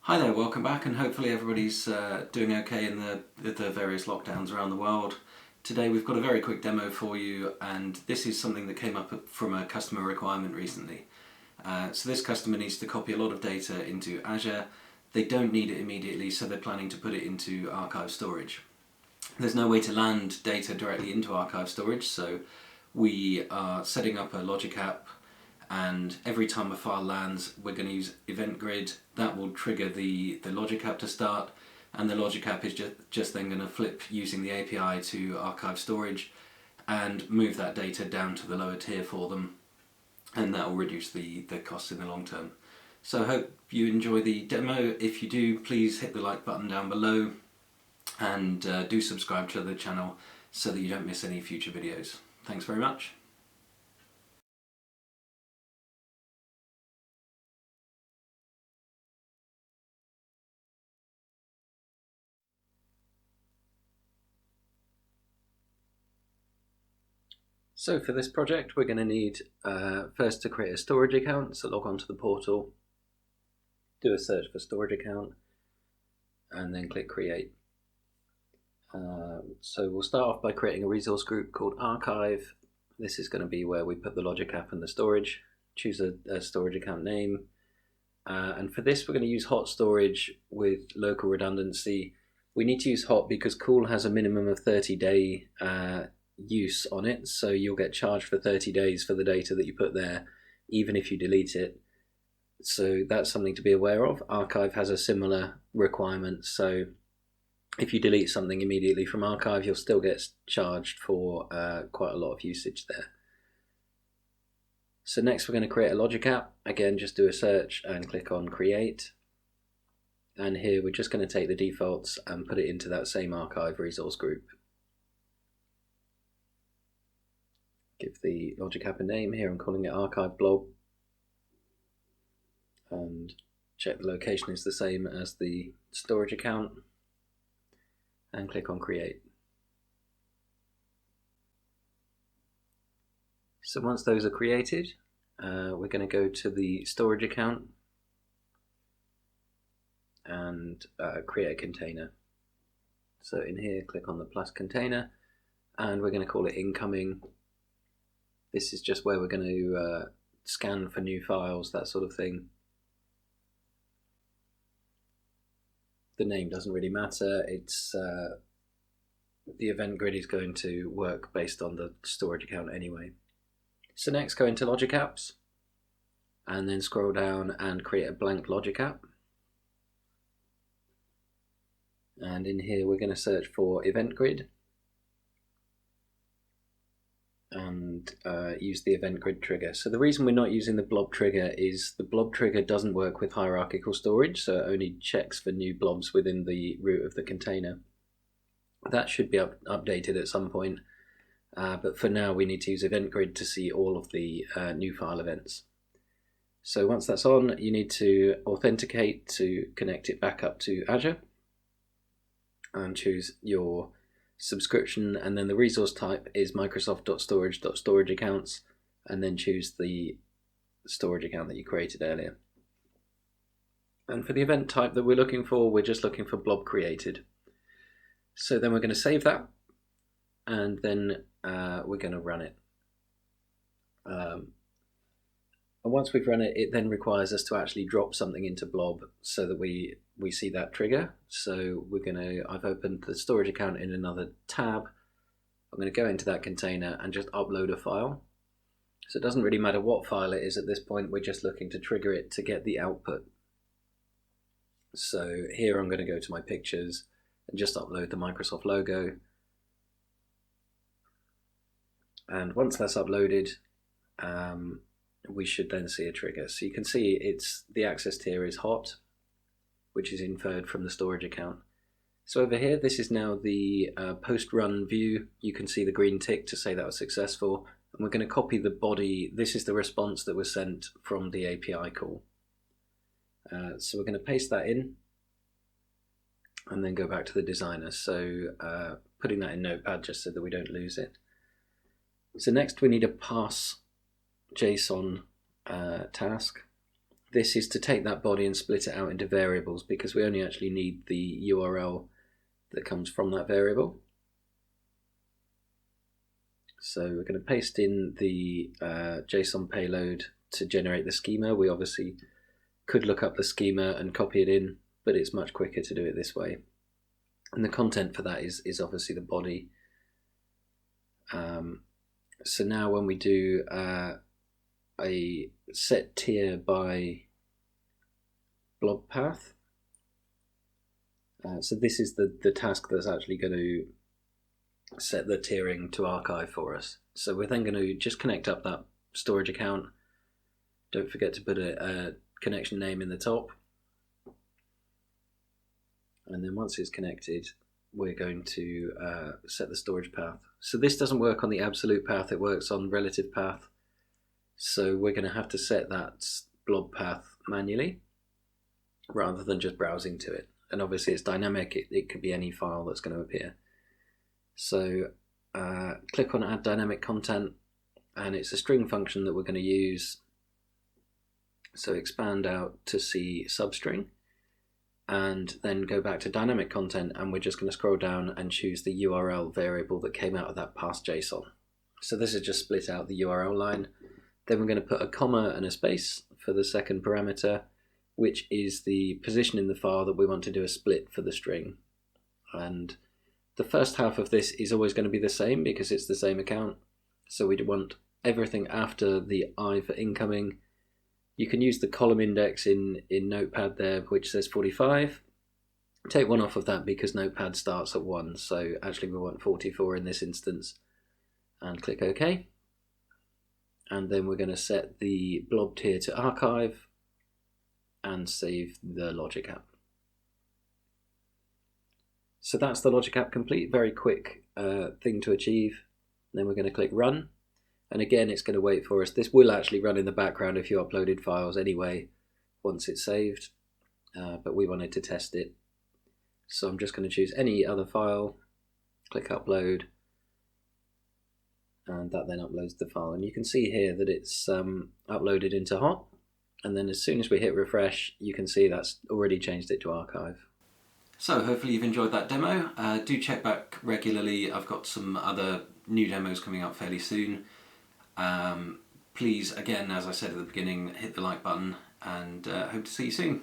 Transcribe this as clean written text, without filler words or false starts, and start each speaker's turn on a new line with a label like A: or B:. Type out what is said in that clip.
A: Hi there, welcome back, and hopefully everybody's doing okay in the various lockdowns around the world. Today we've got a very quick demo for you, and this is something that came up from a customer requirement recently. So this customer needs to copy a lot of data into Azure. They don't need it immediately, so they're planning to put it into archive storage. There's no way to land data directly into archive storage, so we are setting up a logic app, and every time a file lands we're going to use event grid. That will trigger the logic app to start, and the logic app is just then going to flip using the API to archive storage and move that data down to the lower tier for them, and that will reduce the costs in the long term. So I hope you enjoy the demo. If you do, please hit the like button down below, and do subscribe to the channel so that you don't miss any future videos. Thanks very much. So for this project we're going to need first to create a storage account, so log on to the portal, do a search for storage account, and then click create. So we'll start off by creating a resource group called archive. This is going to be where we put the logic app and the storage. Choose a storage account name, and for this we're going to use hot storage with local redundancy. We need to use hot because cool has a minimum of 30-day use on it, so you'll get charged for 30 days for the data that you put there, even if you delete it. So that's something to be aware of. Archive has a similar requirement, so if you delete something immediately from archive, you'll still get charged for quite a lot of usage there. So next we're going to create a logic app. Again, just do a search and click on create. And here we're just going to take the defaults and put it into that same archive resource group. Give the logic app a name. Here I'm calling it archive blob. And check the location is the same as the storage account. And click on create. So once those are created, we're going to go to the storage account and create a container. So in here, click on the plus container, and we're going to call it incoming. This is just where we're going to scan for new files, that sort of thing. The name doesn't really matter. It's the event grid is going to work based on the storage account anyway. So next, go into logic apps and then scroll down and create a blank logic app. And in here we're going to search for event grid and use the event grid trigger. So the reason we're not using the blob trigger is the blob trigger doesn't work with hierarchical storage, so it only checks for new blobs within the root of the container. That should be updated at some point, but for now we need to use event grid to see all of the new file events. So once that's on, you need to authenticate to connect it back up to Azure and choose your subscription, and then the resource type is Microsoft.storage.storage accounts, and then choose the storage account that you created earlier. And for the event type that we're looking for, we're just looking for blob created. So then we're going to save that, and then we're going to run it. And once we've run it, it then requires us to actually drop something into blob so that we see that trigger. So I've opened the storage account in another tab. I'm going to go into that container and just upload a file. So it doesn't really matter what file it is at this point, we're just looking to trigger it to get the output. So here I'm going to go to my pictures and just upload the Microsoft logo. And once that's uploaded, we should then see a trigger. So you can see the access tier is hot, which is inferred from the storage account. So over here, this is now the post-run view. You can see the green tick to say that was successful. And we're going to copy the body. This is the response that was sent from the API call. So we're going to paste that in and then go back to the designer. So putting that in Notepad just so that we don't lose it. So next we need a pass JSON task. this is to take that body and split it out into variables, because we only actually need the URL that comes from that variable. So we're going to paste in the JSON payload to generate the schema. We obviously could look up the schema and copy it in, but it's much quicker to do it this way. And the content for that is obviously the body. So now when we do a set tier by blob path, so this is the task that's actually going to set the tiering to archive for us. So we're then going to just connect up that storage account. Don't forget to put a connection name in the top. And then once it's connected, we're going to set the storage path. So this doesn't work on the absolute path, it works on relative path. So we're going to have to set that blob path manually rather than just browsing to it. And obviously it's dynamic, it could be any file that's going to appear. So click on add dynamic content, and it's a string function that we're going to use. So expand out to see substring, and then go back to dynamic content, and we're just going to scroll down and choose the URL variable that came out of that past JSON. So this is just split out the URL line. Then we're going to put a comma and a space for the second parameter, which is the position in the file that we want to do a split for the string. And the first half of this is always going to be the same because it's the same account. So we'd want everything after the I for incoming. You can use the column index in Notepad there, which says 45. Take one off of that because Notepad starts at 1, so actually we want 44 in this instance. And click OK. And then we're going to set the blob tier to archive and save the logic app. So that's the logic app complete, very quick thing to achieve. Then we're going to click run. And again, it's going to wait for us. This will actually run in the background if you uploaded files anyway, once it's saved, but we wanted to test it. So I'm just going to choose any other file, click upload, and that then uploads the file. And you can see here that it's uploaded into hot. And then as soon as we hit refresh, you can see that's already changed it to archive. So hopefully you've enjoyed that demo. Do check back regularly. I've got some other new demos coming up fairly soon. Please, again, as I said at the beginning, hit the like button, and hope to see you soon.